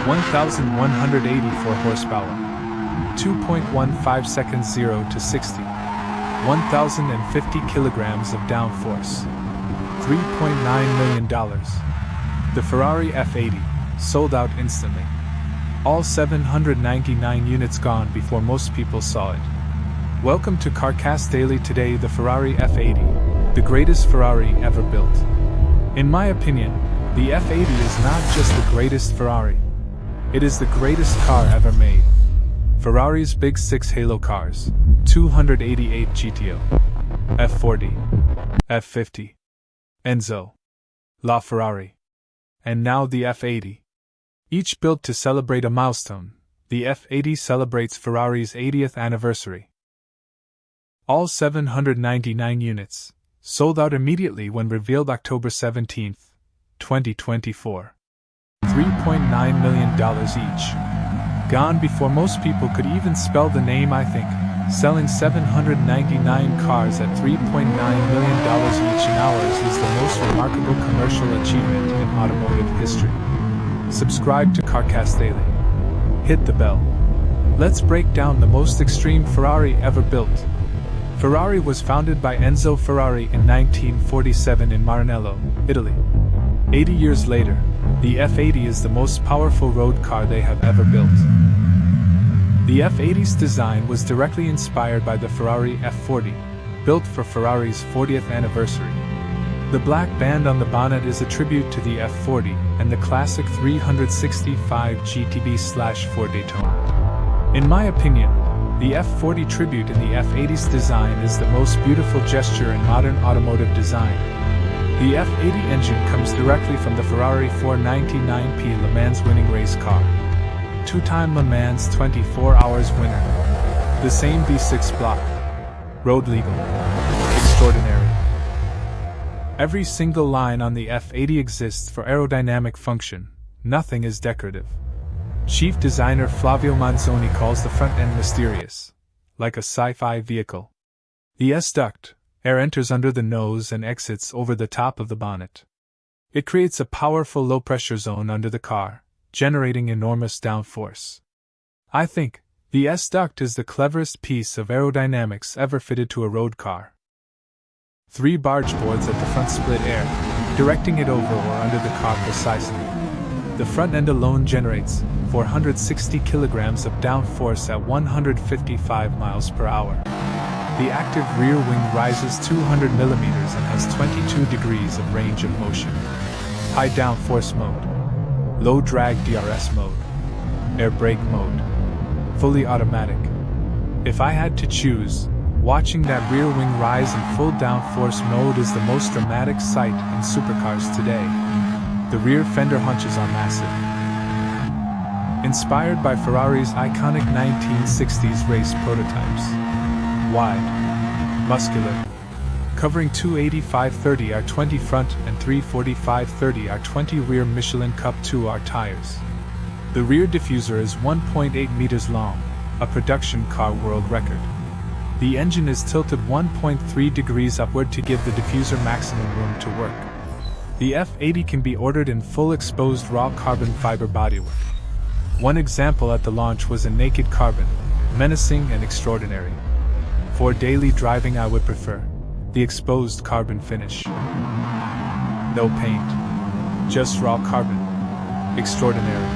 1,184 horsepower. 2.15 seconds 0 to 60. 1,050 kilograms of downforce. $3.9 million. The Ferrari F80 sold out instantly. All 799 units gone before most people saw it. Welcome to CarCastDaily. Today, the Ferrari F80, the greatest Ferrari ever built. In my opinion, the F80 is not just the greatest Ferrari. It is the greatest car ever made. Ferrari's Big Six halo cars, 288 GTO, F40, F50, Enzo, LaFerrari, and now the F80. Each built to celebrate a milestone, the F80 celebrates Ferrari's 80th anniversary. All 799 units sold out immediately when revealed October 17, 2024. $3.9 million each. Gone before most people could even spell the name, I think. Selling 799 cars at $3.9 million each in hours is the most remarkable commercial achievement in automotive history. Subscribe to CarCastDaily. Hit the bell. Let's break down the most extreme Ferrari ever built. Ferrari was founded by Enzo Ferrari in 1947 in Maranello, Italy. 80 years later, the F80 is the most powerful road car they have ever built. The F80's design was directly inspired by the Ferrari F40, built for Ferrari's 40th anniversary. The black band on the bonnet is a tribute to the F40 and the classic 365 GTB/4 Daytona. In my opinion, the F40 tribute in the F80's design is the most beautiful gesture in modern automotive design. The F80 engine comes directly from the Ferrari 499P Le Mans winning race car. Two-time Le Mans 24 Hours winner. The same V6 block. Road legal. Extraordinary. Every single line on the F80 exists for aerodynamic function. Nothing is decorative. Chief designer Flavio Manzoni calls the front end mysterious, like a sci-fi vehicle. The S-duct, air enters under the nose and exits over the top of the bonnet. It creates a powerful low-pressure zone under the car, generating enormous downforce. I think the S-duct is the cleverest piece of aerodynamics ever fitted to a road car. 3 barge boards at the front split air, directing it over or under the car precisely. The front end alone generates 460 kilograms of downforce at 155 miles per hour. The active rear wing rises 200 millimeters and has 22 degrees of range of motion. High downforce mode, low drag DRS mode, air brake mode, fully automatic. If I had to choose, watching that rear wing rise in full downforce mode is the most dramatic sight in supercars today. The rear fender hunches are massive. Inspired by Ferrari's iconic 1960s race prototypes. Wide, muscular, covering 285/30 R20 front and 345/30 R20 rear Michelin Cup 2R tires. The rear diffuser is 1.8 meters long, a production car world record. The engine is tilted 1.3 degrees upward to give the diffuser maximum room to work. The F80 can be ordered in full exposed raw carbon fiber bodywork. One example at the launch was a naked carbon, menacing and extraordinary. For daily driving I would prefer the exposed carbon finish. No paint, just raw carbon. Extraordinary.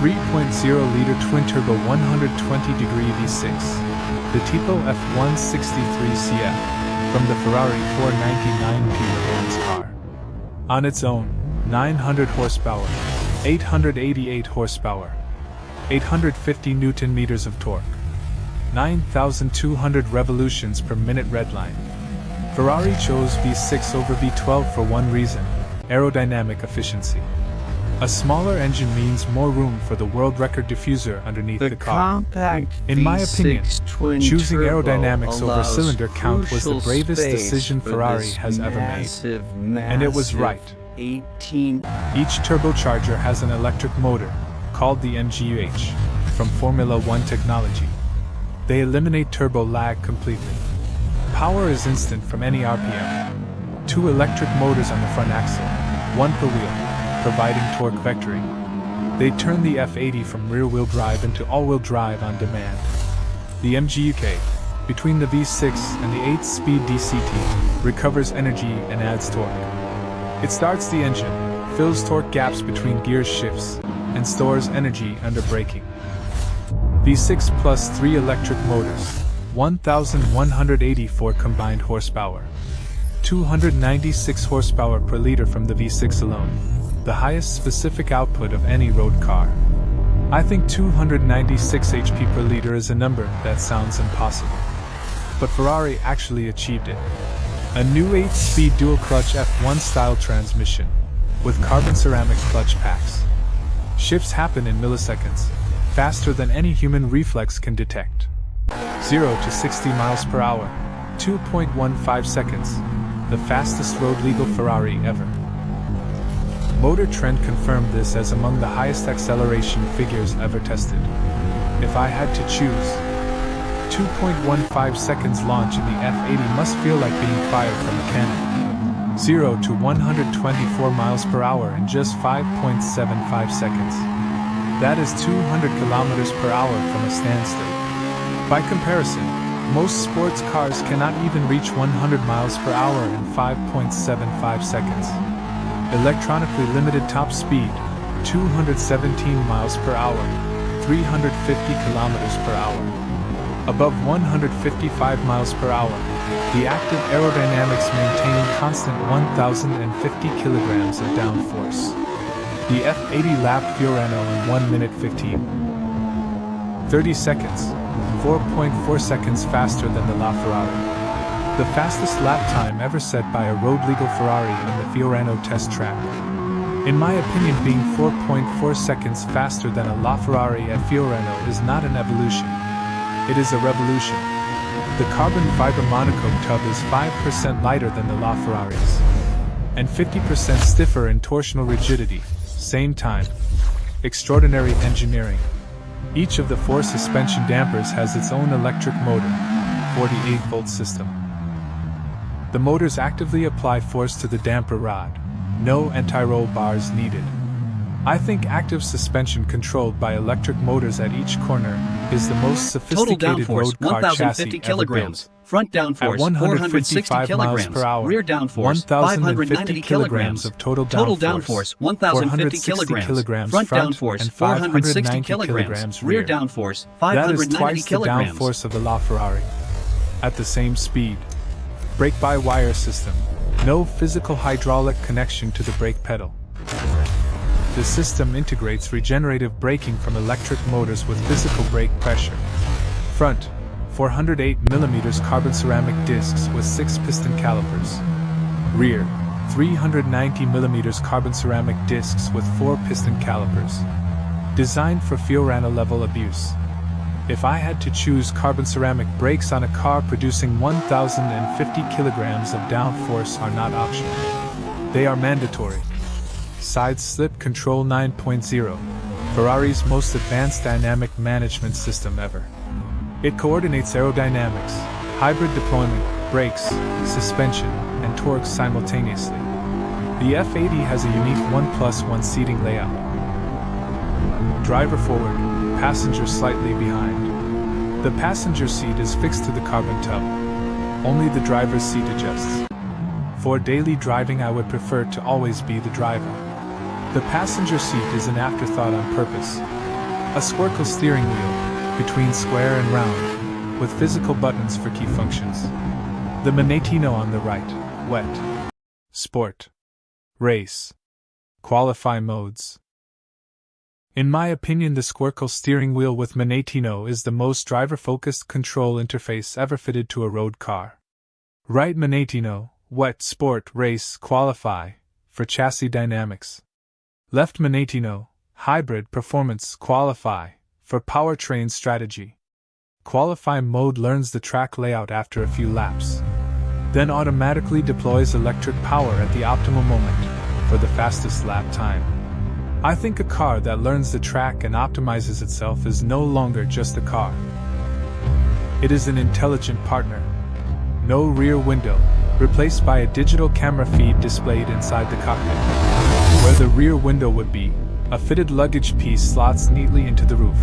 3.0-liter twin-turbo 120-degree V6, the Tipo F163 CF, from the Ferrari 499P Le Mans car. On its own, 900 horsepower, 888 horsepower, 850 Newton-meters of torque, 9,200 revolutions per minute Redline. Ferrari chose V6 over V12 for one reason: aerodynamic efficiency. A smaller engine means more room for the world record diffuser underneath the car. In my opinion, choosing aerodynamics over cylinder count was the bravest decision Ferrari has ever made. And it was right. Each turbocharger has an electric motor, called the MGUH, from Formula One technology. They eliminate turbo lag completely. Power is instant from any RPM. 2 electric motors on the front axle, 1 per wheel, providing torque vectoring. They turned the F80 from rear-wheel drive into all-wheel drive on demand. The MGUK, between the V6 and the 8-speed DCT, recovers energy and adds torque. It starts the engine, fills torque gaps between gear shifts, and stores energy under braking. V6 plus 3 electric motors, 1,184 combined horsepower. 296 horsepower per liter from the V6 alone, the highest specific output of any road car. I think 296 HP per liter is a number that sounds impossible. But Ferrari actually achieved it. A new 8-speed dual-clutch F1 style transmission, with carbon ceramic clutch packs. Shifts happen in milliseconds, faster than any human reflex can detect. 0 to 60 miles per hour, 2.15 seconds, the fastest road-legal Ferrari ever. Motor Trend confirmed this as among the highest acceleration figures ever tested. If I had to choose, 2.15 seconds launch in the F80 must feel like being fired from a cannon. 0 to 124 miles per hour in just 5.75 seconds. That is 200 kilometers per hour from a standstill. By comparison, most sports cars cannot even reach 100 miles per hour in 5.75 seconds. Electronically limited top speed, 217 miles per hour, 350 kilometers per hour. Above 155 miles per hour, the active aerodynamics maintain constant 1,050 kilograms of downforce. The F80 lapped Fiorano in 1 minute 30 seconds, 4.4 seconds faster than the LaFerrari. The fastest lap time ever set by a road-legal Ferrari on the Fiorano test track. In my opinion, being 4.4 seconds faster than a LaFerrari at Fiorano is not an evolution. It is a revolution. The carbon fiber monocoque tub is 5% lighter than the LaFerrari's, and 50% stiffer in torsional rigidity. Same time. Extraordinary engineering. Each of the 4 suspension dampers has its own electric motor, 48-volt system. The motors actively apply force to the damper rod. No anti-roll bars needed. I think active suspension controlled by electric motors at each corner is the most sophisticated road car chassis ever built. Front downforce, at 155 miles per hour, rear downforce, 590 kilograms of total downforce, 1,050 kilograms, front downforce, and 460 kilograms, rear downforce, 590 kilograms. That is twice the downforce of the LaFerrari. At the same speed. Brake-by-wire system. No physical hydraulic connection to the brake pedal. The system integrates regenerative braking from electric motors with physical brake pressure. Front, 408mm carbon ceramic discs with 6 piston calipers. Rear, 390mm carbon ceramic discs with 4 piston calipers. Designed for Fiorano level abuse. If I had to choose, carbon ceramic brakes on a car producing 1,050 kilograms of downforce are not optional. They are mandatory. Side Slip Control 9.0, Ferrari's most advanced dynamic management system ever. It coordinates aerodynamics, hybrid deployment, brakes, suspension, and torque simultaneously. The F80 has a unique 1+1 seating layout. Driver forward, passenger slightly behind. The passenger seat is fixed to the carbon tub. Only the driver's seat adjusts. For daily driving, I would prefer to always be the driver. The passenger seat is an afterthought on purpose. A squircle steering wheel, between square and round, with physical buttons for key functions. The Maranello on the right, wet, sport, race, qualify modes. In my opinion, the squircle steering wheel with Maranello is the most driver-focused control interface ever fitted to a road car. Right Maranello, wet, sport, race, qualify, for chassis dynamics. Left Maranello, hybrid, performance, qualify, for powertrain strategy. Qualify mode learns the track layout after a few laps. Then automatically deploys electric power at the optimal moment, for the fastest lap time. I think a car that learns the track and optimizes itself is no longer just a car. It is an intelligent partner. No rear window, replaced by a digital camera feed displayed inside the cockpit. Where the rear window would be, A fitted luggage piece slots neatly into the roof.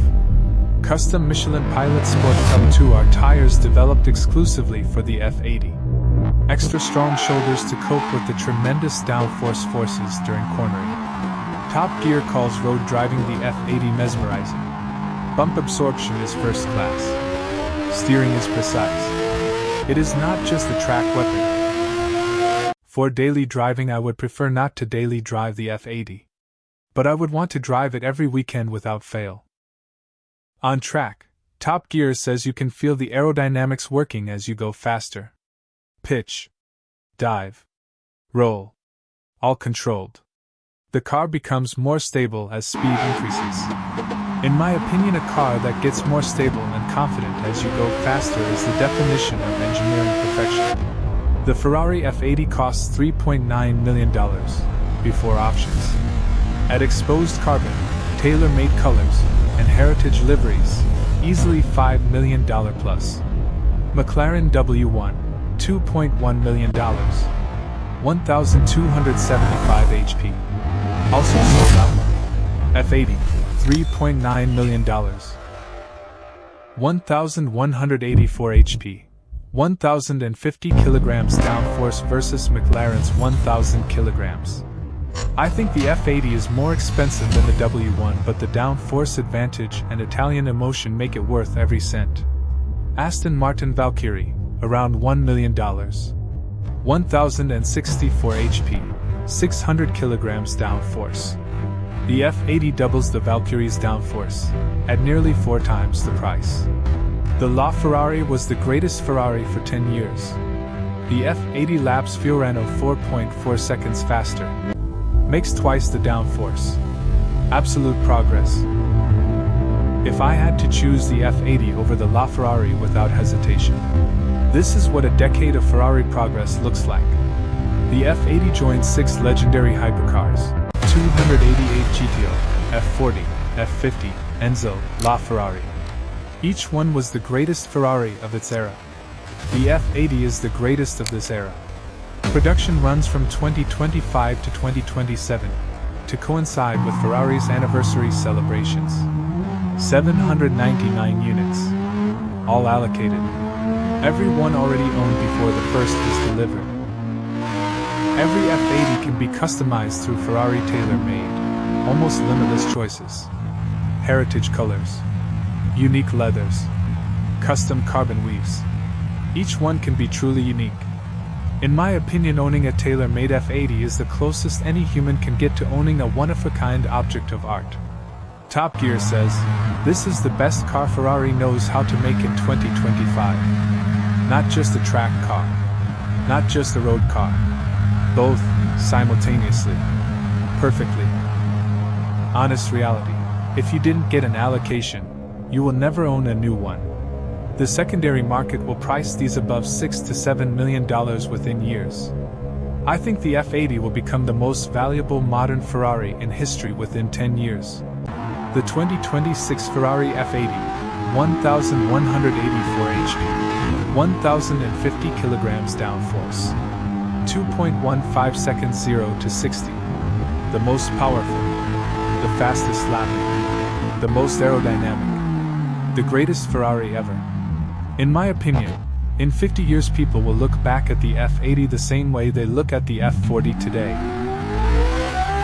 Custom Michelin Pilot Sport L2 are tires developed exclusively for the F80. Extra strong shoulders to cope with the tremendous downforce forces during cornering. Top Gear calls road driving the F80 mesmerizing. Bump absorption is first class. Steering is precise. It is not just a track weapon. For daily driving, I would prefer not to daily drive the F80. But I would want to drive it every weekend without fail. On track, Top Gear says you can feel the aerodynamics working as you go faster. Pitch, dive, roll, all controlled. The car becomes more stable as speed increases. In my opinion, a car that gets more stable and confident as you go faster is the definition of engineering perfection. The Ferrari F80 costs $3.9 million before options. At exposed carbon, tailor-made colors, and heritage liveries, easily $5 million plus. McLaren W1, $2.1 million, 1,275 HP. Also sold out. F80, $3.9 million, 1,184 HP, 1,050 kilograms downforce versus McLaren's 1,000 kilograms. I think the F80 is more expensive than the W1, but the downforce advantage and Italian emotion make it worth every cent. Aston Martin Valkyrie, around $1 million. 1,064 HP, 600 kilograms downforce. The F80 doubles the Valkyrie's downforce, at nearly 4 times the price. The LaFerrari was the greatest Ferrari for 10 years. The F80 laps Fiorano 4.4 seconds faster. Makes twice the downforce. Absolute progress. If I had to choose the F80 over the LaFerrari without hesitation, this is what a decade of Ferrari progress looks like. The F80 joins 6 legendary hypercars: 288 GTO, F40, F50, Enzo, LaFerrari. Each one was the greatest Ferrari of its era. The F80 is the greatest of this era. Production runs from 2025 to 2027, to coincide with Ferrari's anniversary celebrations. 799 units. All allocated. Every one already owned before the first is delivered. Every F80 can be customized through Ferrari tailor-made, almost limitless choices. Heritage colors. Unique leathers. Custom carbon weaves. Each one can be truly unique. In my opinion, owning a tailor-made F80 is the closest any human can get to owning a one-of-a-kind object of art. Top Gear says, this is the best car Ferrari knows how to make in 2025. Not just a track car. Not just a road car. Both, simultaneously. Perfectly. Honest reality. If you didn't get an allocation, you will never own a new one. The secondary market will price these above $6 to $7 million within years. I think the F80 will become the most valuable modern Ferrari in history within 10 years. The 2026 Ferrari F80, 1,184 HP, 1,050 kilograms downforce, 2.15 seconds 0 to 60. The most powerful, the fastest lapping, the most aerodynamic, the greatest Ferrari ever. In my opinion, in 50 years people will look back at the F80 the same way they look at the F40 today.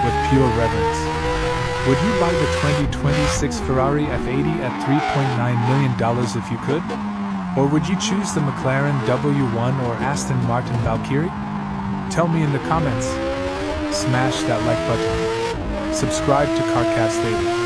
With pure reverence. Would you buy the 2026 Ferrari F80 at $3.9 million if you could? Or would you choose the McLaren W1 or Aston Martin Valkyrie? Tell me in the comments. Smash that like button. Subscribe to CarCastDaily.